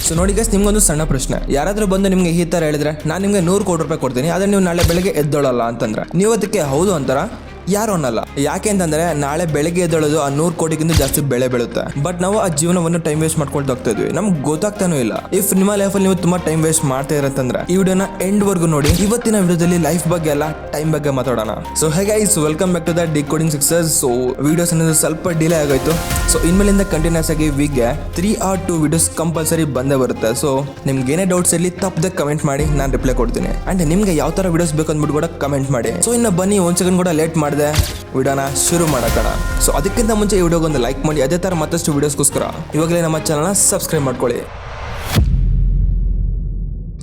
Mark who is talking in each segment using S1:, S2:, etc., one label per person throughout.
S1: So ನೋಡಿ guys, ನಿಮ್ಗೊಂದು ಸಣ್ಣ ಪ್ರಶ್ನೆ. ಯಾರಾದ್ರೂ ಬಂದು ನಿಮ್ಗೆ ಈ ತರ ಹೇಳಿದ್ರೆ ನಾನು ನಿಮ್ಗೆ 100 ಕೋಟಿ ರೂಪಾಯಿ ಕೊಡ್ತೀನಿ, ಆದ್ರೆ ನೀವು ನಾಳೆ ಬೆಳಗ್ಗೆ ಎದ್ದೊಳಲ್ಲ ಅಂತಂದ್ರೆ ನೀವು ಅದಕ್ಕೆ ಹೌದು ಅಂತಾರ? ಯಾರು ಅನ್ನಲ್ಲ. ಯಾಕೆ ಅಂತಂದ್ರೆ ನಾಳೆ ಬೆಳಗ್ಗೆ ಎದ್ದೇಳೋದು ಆ 100 ಕೋಟಿಗಿಂತ ಜಾಸ್ತಿ ಬೆಳೆ ಬೀಳುತ್ತೆ. ಬಟ್ ನಾವು ಆ ಜೀವನವನ್ನು ಟೈಮ್ ವೇಸ್ಟ್ ಮಾಡ್ಕೊಳ್ತಾ ಹೋಗ್ತಾ ಇದ್ವಿ, ನಮ್ಗೆ ಗೊತ್ತಾಗ್ತಾನೂ ಇಲ್ಲ. ಇಫ್ ನಿಮ್ಮ ಲೈಫಲ್ಲಿ ನೀವು ತುಂಬಾ ಟೈಮ್ ವೇಸ್ಟ್ ಮಾಡ್ತಾ ಇರತ್ತಂದ್ರೆ ಈ ವಿಡಿಯೋನ ಎಂಡ್ ವರ್ಗು ನೋಡಿ. ಇವತ್ತಿನ ವಿಡಿಯೋದಲ್ಲಿ ಲೈಫ್ ಬಗ್ಗೆ ಅಲ್ಲ, ಟೈಮ್ ಬಗ್ಗೆ ಮಾತಾಡೋಣ. So hey guys, welcome back to the decoding success. So videos ಅನ್ನೋದು ಸ್ವಲ್ಪ ಡಿಲೇ ಆಗೋಯ್ತು. ಸೊ ಇನ್ಮೇಲಿಂದ ಕಂಟಿನ್ಯೂಸ್ ಆಗಿ ವೀಕ್ಗೆ 3 or 2 ವಿಡಿಯೋಸ್ ಕಂಪಲ್ಸರಿ ಬಂದೇ ಬರುತ್ತೆ. ಸೊ ನಿಮ್ಗೆ ಏನೇ ಡೌಟ್ಸ್ ಇರಲಿ ತಪ್ಪದೆ ಕಮೆಂಟ್ ಮಾಡಿ, ನಾನು ರಿಪ್ಲೈ ಕೊಡ್ತೀನಿ. ಅಂಡ್ ನಿಮ್ಗೆ ಯಾವ ತರ ವಿಡಿಯೋಸ್ ಬೇಕು ಅಂದ್ಬಿಟ್ಟು ಕೂಡ ಕಮೆಂಟ್ ಮಾಡಿ. ಸೊ ಇನ್ನು ಬನ್ನಿ, 1 ಸೆಕೆಂಡ್ ಕೂಡ ಲೇಟ್ ಮಾಡಿದೆ, ವಿಡಿಯೋನ ಶುರು ಮಾಡೋಣ. ಸೊ ಅದಕ್ಕಿಂತ ಮುಂಚೆ ಈ ವಿಡಿಯೋಗೊಂದು ಲೈಕ್ ಮಾಡಿ, ಅದೇ ತರ ಮತ್ತಷ್ಟು ವಿಡಿಯೋಸ್ಗೋಸ್ಕರ ಇವಾಗಲೇ ನಮ್ಮ ಚಾನಲ್ನ ಸಬ್ಸ್ಕ್ರೈಬ್ ಮಾಡ್ಕೊಳ್ಳಿ.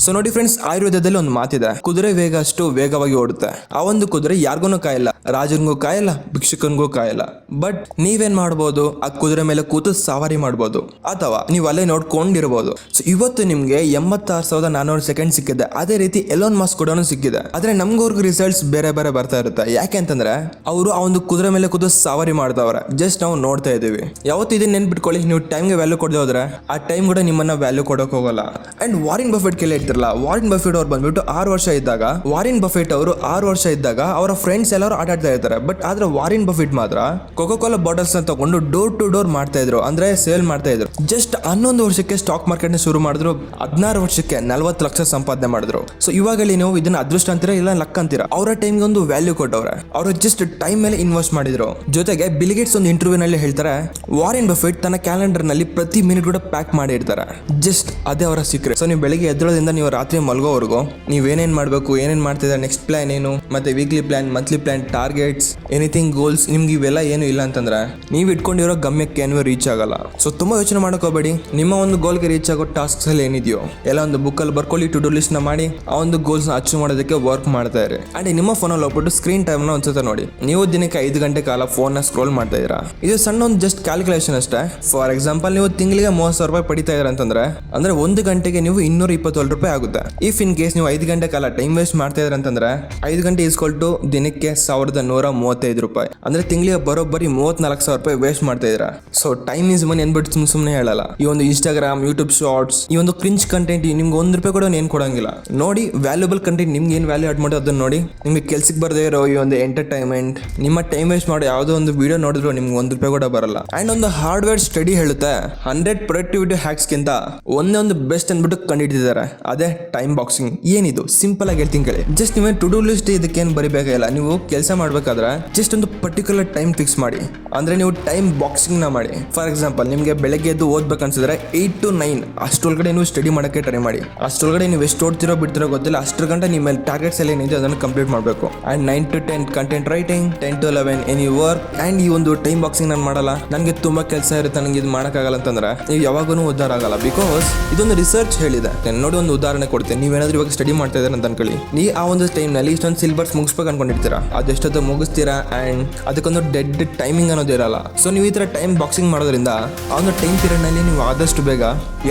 S1: ಸೊ ನೋಡಿ ಫ್ರೆಂಡ್ಸ್, ಆಯುರ್ವೇದದಲ್ಲಿ ಒಂದು ಮಾತಿದೆ, ಕುದುರೆ ವೇಗ ಅಷ್ಟು ವೇಗವಾಗಿ ಓಡುತ್ತೆ. ಆ ಒಂದು ಕುದುರೆ ಯಾರಿಗೂ ಕಾಯಲ್ಲ, ರಾಜನಿಗೂ ಕಾಯಲ್ಲ, ಭಿಕ್ಷುಕನಿಗೂ ಕಾಯಲ್ಲ. ಬಟ್ ನೀವೇನ್ ಮಾಡ್ಬೋದು, ಆ ಕುದುರೆ ಮೇಲೆ ಕೂತು ಸವಾರಿ ಮಾಡ್ಬೋದು, ಅಥವಾ ನೀವು ಅಲ್ಲೇ ನೋಡ್ಕೊಂಡಿರ್ಬೋದು. ಸೊ ಇವತ್ತು ನಿಮ್ಗೆ 86,400 ಸೆಕೆಂಡ್ ಸಿಕ್ಕಿದೆ. ಅದೇ ರೀತಿ ಎಲೋನ್ ಮಸ್ಕ್ ಕೂಡ ಸಿಕ್ಕಿದೆ. ಆದ್ರೆ ನಮ್ಗವ್ರಿಗೆ ರಿಸಲ್ಟ್ಸ್ ಬೇರೆ ಬೇರೆ ಬರ್ತಾ ಇರುತ್ತೆ. ಯಾಕೆ ಅಂತಂದ್ರೆ ಅವರು ಆ ಒಂದು ಕುದುರೆ ಮೇಲೆ ಕೂತು ಸವಾರಿ ಮಾಡ್ದವ್ರೆ, ಜಸ್ಟ್ ನಾವು ನೋಡ್ತಾ ಇದೀವಿ. ಯಾವತ್ತು ಇದನ್ನ ನೆನ್ಪಿಟ್ಕೊಳ್ಳಿ, ನೀವು ಟೈಮ್ಗೆ ವ್ಯಾಲ್ಯೂ ಕೊಡದೆ ಹೋದ್ರೆ ಆ ಟೈಮ್ ಕೂಡ ನಿಮ್ಮನ್ನ ವ್ಯಾಲ್ಯೂ ಕೊಡಕ್ ಹೋಗಲ್ಲ. ಅಂಡ್ ವಾರೆನ್ ಬಫೆಟ್ ಕೇಳಿ ವಾರೆನ್ ಬಫೆಟ್ ಅವ್ರು ಬಂದ್ಬಿಟ್ಟು 6 ವರ್ಷ ಇದ್ದಾಗ, ವಾರೆನ್ ಬಫೆಟ್ ಅವರು 6 ವರ್ಷ ಇದ್ದಾಗ ಅವರ ಫ್ರೆಂಡ್ಸ್ ಎಲ್ಲರೂ ಆಟಾಡ್ತಾ ಇರ್ತಾರೆ. ಬಟ್ ಆದ್ರೆ ವಾರೆನ್ ಬಫೆಟ್ ಮಾತ್ರ ಕೋಕೋ ಕೋಲಾ ಬಾಟಲ್ಸ್ ನ ತಗೊಂಡು ಡೋರ್ ಟು ಡೋರ್ ಮಾಡ್ತಾ ಇದ್ರು, ಅಂದ್ರೆ ಸೇಲ್ ಮಾಡ್ತಾ ಇದ್ರು. ಜಸ್ಟ್ 11 ವರ್ಷಕ್ಕೆ ಸ್ಟಾಕ್ ಮಾರ್ಕೆಟ್ ನ ಶುರು ಮಾಡಿದ್ರು, 16 ವರ್ಷಕ್ಕೆ 40 ಲಕ್ಷ ಸಂಪಾದನೆ ಮಾಡಿದ್ರು. ಸೊ ಇವಾಗ ನೀವು ಇದನ್ನ ಅದೃಷ್ಟ ಅಂತೀರಾ ಇಲ್ಲ ಲಕ್ ಅಂತೀರಾ, ಅವರ ಟೈಮ್ಗೆ ಒಂದು ವ್ಯಾಲ್ಯೂ ಕೊಟ್ಟವ್ರೆ. ಅವರು ಜಸ್ಟ್ ಟೈಮ್ ಮೇಲೆ ಇನ್ವೆಸ್ಟ್ ಮಾಡಿದ್ರು. ಜೊತೆಗೆ ಬಿಲ್ ಗೇಟ್ಸ್ ಒಂದು ಇಂಟರ್ವ್ಯೂ ನಲ್ಲಿ ಹೇಳ್ತಾರೆ, ವಾರೆನ್ ಬಫೆಟ್ ತನ್ನ ಕ್ಯಾಲೆಂಡರ್ ನಲ್ಲಿ ಪ್ರತಿ ಮಿನಿಟ್ ಕೂಡ ಪ್ಯಾಕ್ ಮಾಡಿರ್ತಾರೆ. ಜಸ್ಟ್ ಅದೇ ಅವರ ಸೀಕ್ರೆಟ್. ಸೊ ನೀವು ಬೆಳಿಗ್ಗೆ ಎದ್ದಳೋದ್ರಿಂದ ನೀವು ರಾತ್ರಿ ಮಲ್ಗೋವರೆಗೂ ನೀವೇನೇನ್ ಮಾಡಬೇಕು, ಏನೇನ್ ಮಾಡ್ತಿದ್ದಾರೆ, ನೆಕ್ಸ್ಟ್ ಪ್ಲಾನ್ ಏನು, ಮತ್ತೆ weekly plan, monthly plan, targets, anything goals, ನಿಮ್ಗೆ ಇವೆಲ್ಲ ಏನು ಇಲ್ಲ ಅಂತಂದ್ರೆ ನೀವು ಇಟ್ಕೊಂಡಿರೋ ಗಮ್ಯಕ್ಕೆ ಏನು ರೀಚ್ ಆಗಲ್ಲ. ಸೊ ತುಂಬಾ ಯೋಚನೆ ಮಾಡಕ್ ಹೋಗ್ಬೇಡಿ. ನಿಮ್ಮ ಒಂದು ಗೋಲ್ಗೆ ರೀಚ್ ಆಗೋ ಟಾಸ್ಕ್ಸ್ ಅಲ್ಲಿ ಏನಿದೆಯೋ ಎಲ್ಲ ಒಂದು ಬುಕ್ ಅಲ್ಲಿ ಬರ್ಕೊಳ್ಳಿ, ಟು ಡೂ ಲಿಸ್ಟ್ ನ ಮಾಡಿ ಆ ಒಂದು ಗೋಲ್ಸ್ ನ ಅಚೀವ್ ಮಾಡೋದಕ್ಕೆ ವರ್ಕ್ ಮಾಡ್ತಾ ಇರಿ. ಅಂಡ್ ನಿಮ್ಮ ಫೋನ್ ಅಲ್ಲಿ ಹೋಗ್ಬಿಟ್ಟು ಸ್ಕ್ರೀನ್ ಟೈಮ್ ನ ಒಂದ್ಸತ ನೋಡಿ. ನೀವು ದಿನಕ್ಕೆ 5 ಗಂಟೆ ಕಾಲ ಫೋನ್ ನ ಸ್ಕ್ರೋಲ್ ಮಾಡ್ತಾ ಇದೀರಾ, ಇದು ಸಣ್ಣ ಒಂದು ಜಸ್ಟ್ ಕ್ಯಾಲ್ಕುಲೇಷನ್ ಅಷ್ಟೇ. ಫಾರ್ ಎಕ್ಸಾಂಪಲ್, ನೀವು ತಿಂಗಳಿಗೆ 30,000 ರೂಪಾಯಿ ಪಡಿತಾ ಇದ್ದೀರಾ ಅಂತಂದ್ರೆ ಅಂದ್ರೆ 1 ಗಂಟೆಗೆ ನೀವು 227 ರೂಪಾಯಿ ಆಗುತ್ತೆ. ಇಫ್ ಇನ್ ಕೇಸ್ ನೀವು 5 ಗಂಟೆ ಕಾಲ ಟೈಮ್ ವೇಸ್ಟ್ ಮಾಡ್ತಾ ಇದ್ರ ಅಂತಂದ್ರೆ 5 ಗಂಟೆ ಇಸ್ಕೊಲ್ಟು ದಿನಕ್ಕೆ 1,135 ರೂಪಾಯಿ, ಅಂದ್ರೆ ತಿಂಗಳಿಗೆ ಬರೋಬ್ಬರಿ 34,000 ರೂಪಾಯಿ ವೇಸ್ಟ್ ಮಾಡ್ತಾ ಇದ್ರ. ಸೊ ಟೈಮ್ ಈಸ್ ಮನಿ ಅನ್ಬಿಟ್ಟು ಸುಮ್ಮನೆ ಹೇಳಲ್ಲ. ಈ ಒಂದು ಇನ್ಸ್ಟಾಗ್ರಾಮ್, ಯೂಟ್ಯೂಬ್ ಶಾರ್ಟ್ಸ್, ಈ ಒಂದು ಕ್ರಿಂಜ್ ಕಂಟೆಂಟ್ ನಿಮ್ಗೆ 1 ರೂಪಾಯಿ ಕೂಡ ಏನ್ ಕೊಡಂಗಿಲ್ಲ. ನೋಡಿ, ವ್ಯಾಲ್ಯೂಬಲ್ ಕಂಟೆಂಟ್ ನಿಮ್ಗೆ ಏನ್ ವ್ಯಾಲ್ಯೂ ಆಡ್ ಮಾಡೋದು ಅದನ್ನ ನೋಡಿ. ನಿಮ್ಗೆ ಕೆಲ್ಸಕ್ಕೆ ಬರದೇ ಇರೋ ಈ ಒಂದು ಎಂಟರ್ಟೈನ್ಮೆಂಟ್, ನಿಮ್ಮ ಟೈಮ್ ವೇಸ್ಟ್ ಮಾಡೋ ಯಾವುದೋ ಒಂದು ವಿಡಿಯೋ ನೋಡಿದ್ರು ನಿಮ್ಗೆ 1 ರೂಪಾಯಿ ಕೂಡ ಬರಲ್ಲ. ಅಂಡ್ ಒಂದು ಹಾರ್ಡ್ವೇರ್ ಸ್ಟಡಿ ಹೇಳುತ್ತೆ 100 ಪ್ರೊಡಕ್ಟಿವಿಟಿ ಹ್ಯಾಕ್ಸ್ ಗಿಂತ ಒಂದೊಂದು ಬೆಸ್ಟ್ ಅಂದ್ಬಿಟ್ಟು ಕಂಡುಹಿಡಿದಿದ್ದಾರೆ, ಅದೇ ಟೈಮ್ ಬಾಕ್ಸಿಂಗ್. ಏನಿದು ಸಿಂಪಲ್ ಆಗಿ ಹೇಳ್ತೀನಿ ಕೇಳಿ. ಜಸ್ಟ್ ನೀವೇ ಟು ಡೂ ಲಿಸ್ಟ್ ಇದಕ್ಕೇನು ಬರಿಬೇಕಾಗಿಲ್ಲ. ನೀವು ಕೆಲಸ ಮಾಡ್ಬೇಕಾದ್ರೆ ಜಸ್ಟ್ ಒಂದು ಪರ್ಟಿಕ್ಯುಲರ್ ಟೈಮ್ ಫಿಕ್ಸ್ ಮಾಡಿ, ಅಂದ್ರೆ ನೀವು ಟೈಮ್ ಬಾಕ್ಸಿಂಗ್ ನ ಮಾಡಿ. ಫಾರ್ ಎಕ್ಸಾಂಪಲ್, ನಿಮ್ಗೆ ಬೆಳಗ್ಗೆ ಎದ್ದು ಓದ್ಬೇಕು ಅನ್ಸಿದ್ರೆ 8 to 9 ಅಷ್ಟೊಳಗಡೆ ನೀವು ಸ್ಟಡಿ ಮಾಡಕ್ಕೆ ಟ್ರೈ ಮಾಡಿ. ಅಷ್ಟೊಳಗಡೆ ನೀವು ಎಷ್ಟು ಓದ್ತಿರೋ ಬಿಡ್ತಿರೋ ಗೊತ್ತಿಲ್ಲ, ಅಷ್ಟರ ಗಂಟೆ ನಿಮ್ಮ ಟಾರ್ಗೆಟ್ಸ್ ಎಲ್ಲ ಏನಿದೆ ಅದನ್ನು ಕಂಪ್ಲೀಟ್ ಮಾಡಬೇಕು. And 9 to 10 content writing, 10 to 11 any work. And ಈ ಒಂದು ಟೈಮ್ ಬಾಕ್ಸಿಂಗ್ ನಾನು ಮಾಡಲ್ಲ, ನನಗೆ ತುಂಬಾ ಕೆಲಸ ಇರುತ್ತೆ, ನನಗೆ ಇದು ಮಾಡೋಕ್ಕಾಗಲ್ಲ ಅಂತಂದ್ರೆ ನೀವು ಯಾವಾಗೂ ಉದ್ಧಾರ ಆಗಲ್ಲ. ಬಿಕಾಸ್ ಇದೊಂದು ರಿಸರ್ಚ್ ಹೇಳಿದೆ. ನೋಡಿ, ಒಂದು ಉದಾಹರಣೆ ಕೊಡ್ತೀನಿ. ನೀವೇನಾದ್ರೂ ಇವಾಗ ಸ್ಟಡಿ ಮಾಡ್ತಾ ಇದ್ದಾರೆ ಅಂತ ಅನ್ಕೊಳ್ಳಿ. ನೀವು ಆ ಒಂದು ಟೈಮ್ ನಲ್ಲಿ ಇಷ್ಟೊಂದು ಸಿಲೆಬಸ್ ಮುಗಿಸ್ಬೇಕು ಅನ್ಕೊಂಡಿರ್ತೀರಾ, ಅದೆಷ್ಟೊತ್ತು ಮುಗಿಸ್ತೀರಾ. ಅಂಡ್ ಅದಕ್ಕೊಂದು ಡೆಡ್ ಟೈಮಿಂಗ್ ಅನ್ನೋದು ಇರಲ್ಲ. ಸೊ ನೀವು ಈ ತರ ಟೈಮ್ ಬಾಕ್ಸಿಂಗ್ ಮಾಡೋದ್ರಿಂದ ಆ ಒಂದು ಟೈಮ್ ಪೀರಿಯಡ್ ನಲ್ಲಿ ನೀವು ಆದಷ್ಟು ಬೇಗ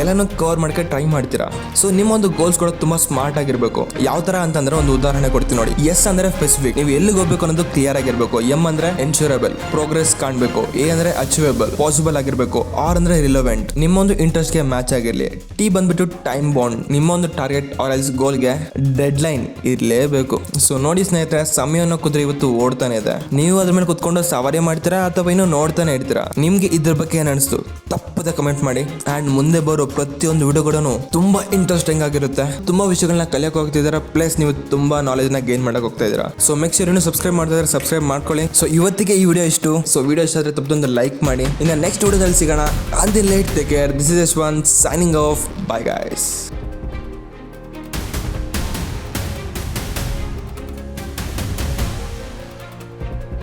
S1: ಎಲ್ಲಾನು ಕವರ್ ಮಾಡಕ್ಕೆ ಟ್ರೈ ಮಾಡ್ತೀರಾ. ಸೊ ನಿಮ್ಮ ಒಂದು ಗೋಲ್ಸ್ ಕೂಡ ತುಂಬಾ ಸ್ಮಾರ್ಟ್ ಆಗಿರ್ಬೇಕು. ಯಾವ ತರ ಅಂತಂದ್ರೆ ಒಂದು ಉದಾಹರಣೆ ಕೊಡ್ತೀನಿ ನೋಡಿ. ಎಸ್ ಅಂದ್ರೆ ಸ್ಪೆಸಿಫಿಕ್, ನೀವು ಎಲ್ಲಿಗೆ ಹೋಗ್ಬೇಕು ಅನ್ನೋದು ಕ್ಲಿಯರ್ ಆಗಿರ್ಬೇಕು. ಎಂ ಅಂದ್ರೆ ಎನ್ಶೂರಬಲ್, ಪ್ರೋಗ್ರೆಸ್ ಕಾಣಬೇಕು. ಎ ಅಂದ್ರೆ ಅಚೀವೇಬಲ್, ಪಾಸಿಬಲ್ ಆಗಿರ್ಬೇಕು. ಆರ್ ಅಂದ್ರೆ ರಿಲೆವೆಂಟ್, ನಿಮ್ಮ ಒಂದು ಇಂಟ್ರೆಸ್ಟ್ ಗೆ ಮ್ಯಾಚ್ ಆಗಿರ್ಲಿ. ಟಿ ಬಂದ್ಬಿಟ್ಟು ಟೈಮ್ ಬಾಂಡ್, ನಿಮ್ಮ ಒಂದು ಟಾರ್ಗೆಟ್ ಆರ್ ಎಲ್ಸ್ ಗೋಲ್ಗೆ ಡೆಡ್ ಲೈನ್ ಇರಲೇಬೇಕು. ಸೊ ನೋಡಿ ಸ್ನೇಹಿತರೆ, ಸಮಯವನ್ನು ಕುದುರೆ ಇವತ್ತು ಓಡ್ತಾನೆ ಇದೆ. ನೀವು ಅದ್ರ ಮೇಲೆ ಕುತ್ಕೊಂಡು ಸವಾರಿ ಮಾಡ್ತೀರಾ ಅಥವಾ ಇನ್ನೂ ನೋಡ್ತಾನೆ ಇರ್ತೀರಾ? ನಿಮ್ಗೆ ಇದ್ರ ಬಗ್ಗೆ ಏನ್ ಅನಿಸ್ತು ತಪ್ಪದೆ ಕಮೆಂಟ್ ಮಾಡಿ. ಅಂಡ್ ಮುಂದೆ ಬರೋ ಪ್ರತಿಯೊಂದು ವಿಡಿಯೋಗಳನ್ನು ತುಂಬಾ ಇಂಟ್ರೆಸ್ಟಿಂಗ್ ಆಗಿರುತ್ತೆ. ತುಂಬಾ ವಿಷಯಗಳನ್ನ ಕಲಿಯಕ್ಕೆ ಹೋಗ್ತಿದ್ದೀರಾ, ಪ್ಲಸ್ ನೀವು ತುಂಬಾ ನಾಲೆಜ್ ನ ಗೇನ್ ಮಾಡಕ್ ಹೋಗ್ತಾ ಇದ್ದೀರಾ. ಸೊ ಮೇಕ್ ಶ್ಯೂರ್ ಸಬ್ಸ್ಕ್ರೈಬ್ ಮಾಡ್ತಿದ್ರೆ ಸಬ್ಸ್ಕ್ರೈಬ್ ಮಾಡ್ಕೊಳ್ಳಿ. ಸೊ ಇವತ್ತಿಗೆ ಈ ವಿಡಿಯೋ ಇಷ್ಟು. ಸೊ ವಿಡಿಯೋ ಇಷ್ಟ ಆದ್ರೆ ತಪ್ಪದೊಂದು ಲೈಕ್ ಮಾಡಿ. ಇನ್ನು ನೆಕ್ಸ್ಟ್ ವಿಡಿಯೋದಲ್ಲಿ ಸಿಗೋಣ. Until late take care. This is Yashwant signing off. Bye guys.